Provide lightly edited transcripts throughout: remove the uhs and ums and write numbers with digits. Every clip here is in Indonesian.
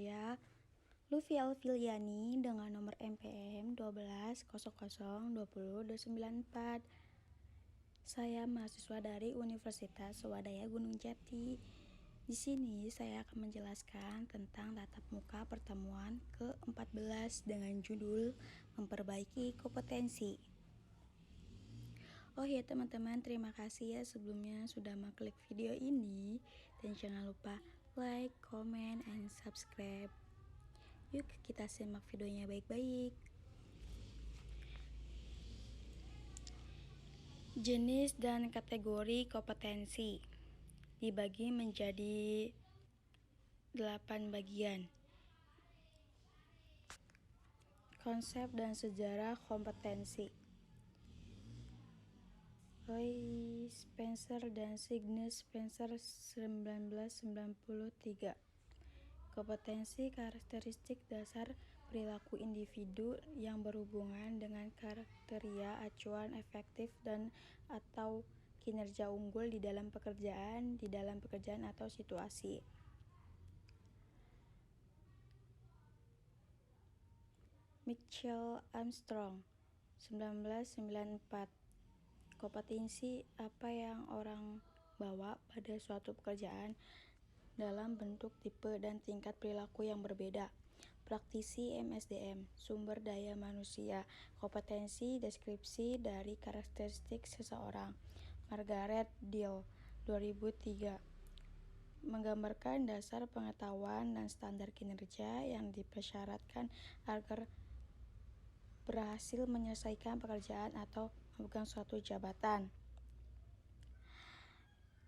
saya Luffy Alfiliani dengan nomor NPM 1200200294. Saya mahasiswa dari Universitas Swadaya Gunung Jati. Di sini saya akan menjelaskan tentang tatap muka pertemuan ke-14 dengan judul Memperbaiki Kompetensi. Oh ya teman-teman, terima kasih ya sebelumnya sudah mengklik video ini, dan jangan lupa like, comment, and subscribe. Yuk kita simak videonya baik-baik. Jenis dan kategori kompetensi dibagi menjadi 8 bagian. Konsep dan sejarah kompetensi. Roy Spencer dan Signe Spencer 1993. Kompetensi karakteristik dasar perilaku individu yang berhubungan dengan kriteria acuan efektif dan atau kinerja unggul di dalam pekerjaan atau situasi. Michael Armstrong 1994. Kompetensi apa yang orang bawa pada suatu pekerjaan dalam bentuk, tipe, dan tingkat perilaku yang berbeda. Praktisi MSDM, sumber daya manusia, kompetensi deskripsi dari karakteristik seseorang. Margaret Deal 2003. Menggambarkan dasar pengetahuan dan standar kinerja yang dipersyaratkan agar berhasil menyelesaikan pekerjaan atau memegang suatu jabatan.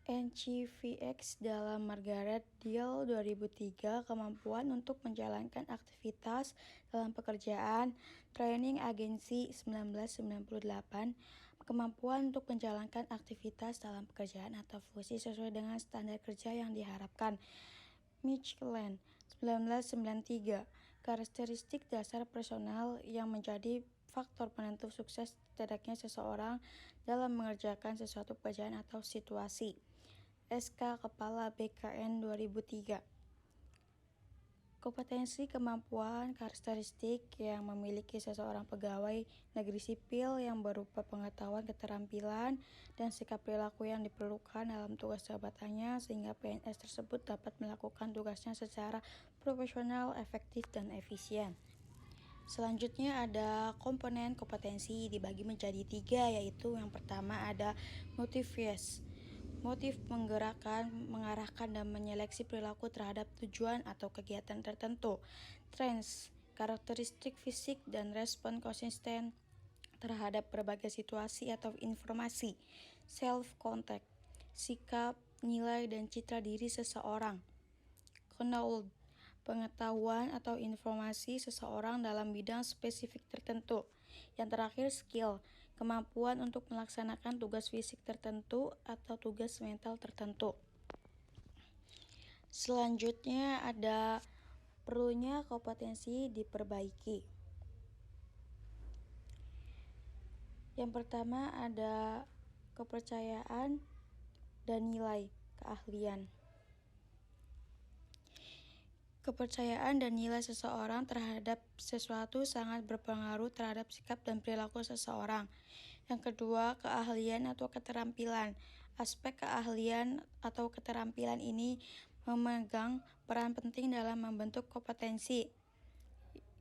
NCVX dalam Margaret Deal 2003, kemampuan untuk menjalankan aktivitas dalam pekerjaan. Training Agency 1998, kemampuan untuk menjalankan aktivitas dalam pekerjaan atau fungsi sesuai dengan standar kerja yang diharapkan. Michelin 1993, karakteristik dasar personal yang menjadi faktor penentu sukses tidaknya seseorang dalam mengerjakan sesuatu pekerjaan atau situasi. SK Kepala BKN 2003. Kompetensi kemampuan karakteristik yang memiliki seseorang pegawai negeri sipil yang berupa pengetahuan, keterampilan, dan sikap perilaku yang diperlukan dalam tugas jabatannya sehingga PNS tersebut dapat melakukan tugasnya secara profesional, efektif, dan efisien. Selanjutnya ada komponen kompetensi dibagi menjadi 3, yaitu yang pertama ada motives. Motif menggerakkan, mengarahkan, dan menyeleksi perilaku terhadap tujuan atau kegiatan tertentu. Trends, karakteristik fisik dan respon konsisten terhadap berbagai situasi atau informasi. Self-contact, sikap, nilai, dan citra diri seseorang. Knowledge, pengetahuan atau informasi seseorang dalam bidang spesifik tertentu. Yang terakhir, skill, kemampuan untuk melaksanakan tugas fisik tertentu atau tugas mental tertentu. Selanjutnya ada perlunya kompetensi diperbaiki. Yang pertama ada kepercayaan dan nilai keahlian. Kepercayaan dan nilai seseorang terhadap sesuatu sangat berpengaruh terhadap sikap dan perilaku seseorang. Yang kedua, keahlian atau keterampilan. Aspek keahlian atau keterampilan ini memegang peran penting dalam membentuk kompetensi.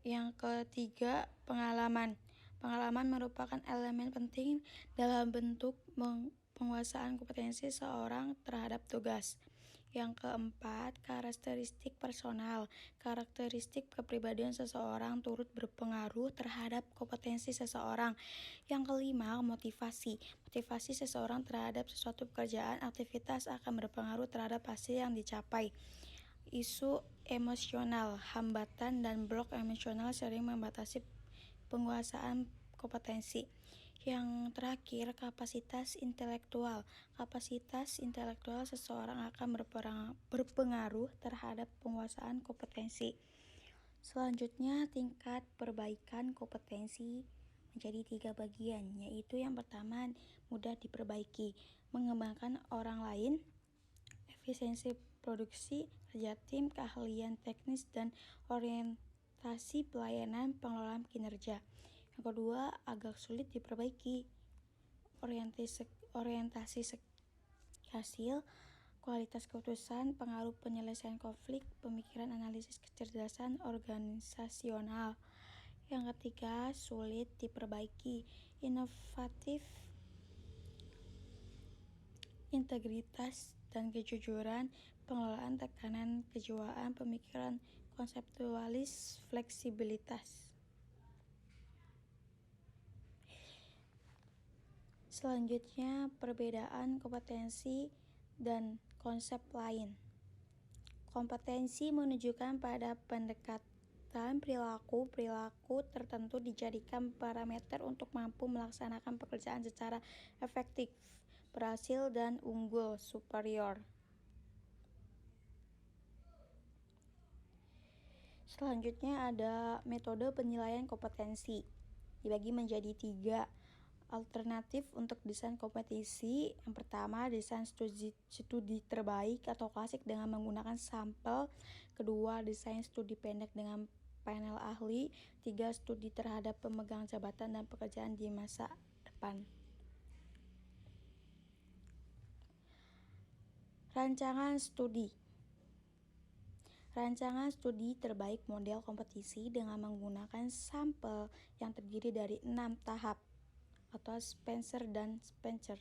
Yang ketiga, pengalaman. Pengalaman merupakan elemen penting dalam bentuk penguasaan kompetensi seorang terhadap tugas. Yang keempat, karakteristik personal. Karakteristik kepribadian seseorang turut berpengaruh terhadap kompetensi seseorang. Yang kelima, motivasi. Motivasi seseorang terhadap sesuatu pekerjaan, aktivitas akan berpengaruh terhadap hasil yang dicapai. Isu emosional, hambatan dan blok emosional sering membatasi penguasaan kompetensi. Yang terakhir, kapasitas intelektual. Kapasitas intelektual seseorang akan berpengaruh terhadap penguasaan kompetensi. Selanjutnya, tingkat perbaikan kompetensi menjadi 3 bagian, yaitu yang pertama, mudah diperbaiki, mengembangkan orang lain, efisiensi produksi, kerja tim, keahlian teknis, dan orientasi pelayanan pengelolaan kinerja. Yang kedua, agak sulit diperbaiki. Orientasi hasil, kualitas keputusan, pengaruh penyelesaian konflik, pemikiran, analisis, kecerdasan organisasional. Yang ketiga, sulit diperbaiki. Inovatif, integritas dan kejujuran, pengelolaan tekanan, kejiwaan, pemikiran konseptualis, fleksibilitas. Selanjutnya, perbedaan kompetensi dan konsep lain. Kompetensi menunjukkan pada pendekatan perilaku tertentu dijadikan parameter untuk mampu melaksanakan pekerjaan secara efektif, berhasil, dan unggul, superior. Selanjutnya ada metode penilaian kompetensi. Dibagi menjadi 3 alternatif untuk desain kompetisi. Yang pertama, desain studi terbaik atau klasik dengan menggunakan sampel. Kedua, desain studi pendek dengan panel ahli. 3, studi terhadap pemegang jabatan dan pekerjaan di masa depan. Rancangan studi. Rancangan studi terbaik model kompetisi dengan menggunakan sampel yang terdiri dari 6 tahap atau Spencer dan Spencer.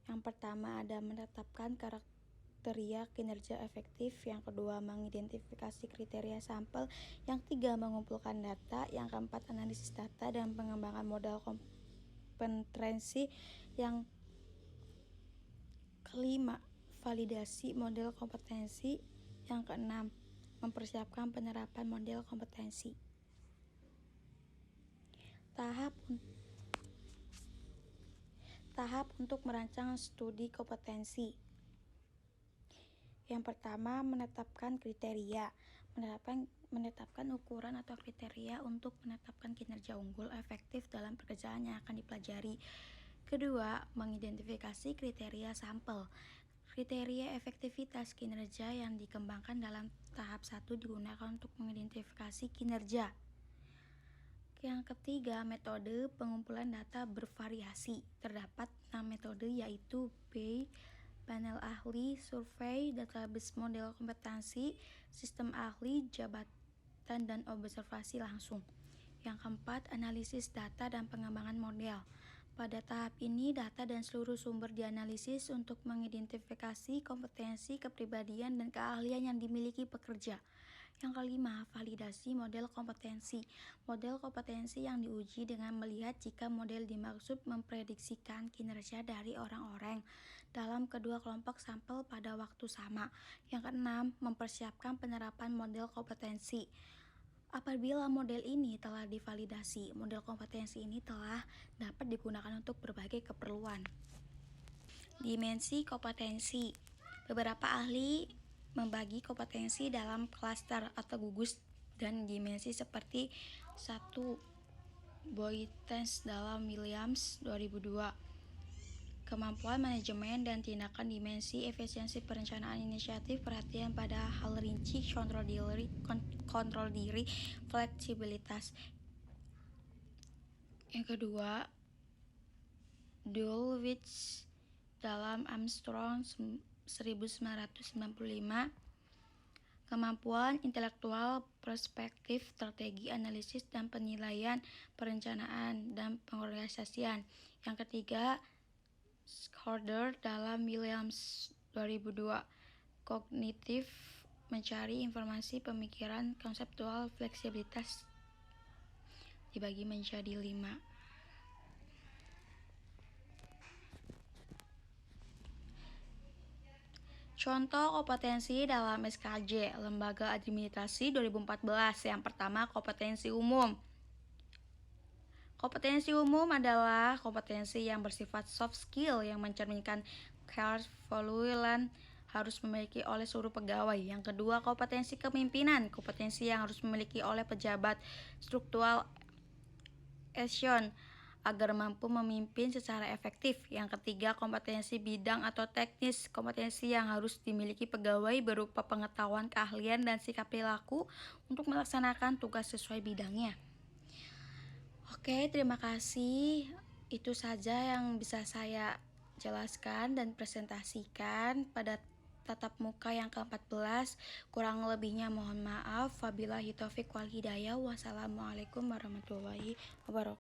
Yang pertama ada menetapkan kriteria kinerja efektif, yang kedua mengidentifikasi kriteria sampel, yang ketiga mengumpulkan data, yang keempat analisis data dan pengembangan modal kompetensi, yang kelima validasi model kompetensi, yang keenam mempersiapkan penerapan model kompetensi. Tahap untuk merancang studi kompetensi. Yang pertama, menetapkan kriteria. Menetapkan ukuran atau kriteria untuk menetapkan kinerja unggul efektif dalam pekerjaan yang akan dipelajari. Kedua, mengidentifikasi kriteria sampel. Kriteria efektivitas kinerja yang dikembangkan dalam tahap 1 digunakan untuk mengidentifikasi kinerja. Yang ketiga, metode pengumpulan data bervariasi. Terdapat 6 metode, yaitu B, panel ahli, survei, database model kompetensi, sistem ahli, jabatan, dan observasi langsung. Yang keempat, analisis data dan pengembangan model. Pada tahap ini, data dan seluruh sumber dianalisis untuk mengidentifikasi kompetensi, kepribadian, dan keahlian yang dimiliki pekerja. Yang kelima, validasi model kompetensi. Model kompetensi yang diuji dengan melihat jika model dimaksud memprediksikan kinerja dari orang-orang dalam kedua kelompok sampel pada waktu sama. Yang keenam, mempersiapkan penerapan model kompetensi. Apabila model ini telah divalidasi, model kompetensi ini telah dapat digunakan untuk berbagai keperluan. Dimensi kompetensi. Beberapa ahli membagi kompetensi dalam klaster atau gugus dan dimensi seperti 1. Boytens dalam Williams 2002. Kemampuan manajemen dan tindakan, dimensi, efisiensi perencanaan inisiatif, perhatian pada hal rinci, kontrol diri, fleksibilitas. Yang kedua, Dulwich dalam Armstrong 1995. Kemampuan intelektual, perspektif, strategi, analisis, dan penilaian, perencanaan, dan pengorganisasian. Yang ketiga, Schroeder dalam Williams 2002. Kognitif, mencari informasi, pemikiran, konseptual, fleksibilitas, dibagi menjadi 5. Contoh kompetensi dalam SKJ, Lembaga Administrasi 2014. Yang pertama, kompetensi umum. Kompetensi umum adalah kompetensi yang bersifat soft skill yang mencerminkan core values harus memiliki oleh seluruh pegawai. Yang kedua, kompetensi kepemimpinan, kompetensi yang harus memiliki oleh pejabat struktural action agar mampu memimpin secara efektif. Yang ketiga, kompetensi bidang atau teknis. Kompetensi yang harus dimiliki pegawai berupa pengetahuan, keahlian, dan sikap perilaku untuk melaksanakan tugas sesuai bidangnya. Oke, terima kasih. Itu saja yang bisa saya jelaskan dan presentasikan pada tatap muka yang ke-14. Kurang lebihnya mohon maaf. Wabillahi taufiq wal hidayah. Wassalamualaikum warahmatullahi wabarakatuh.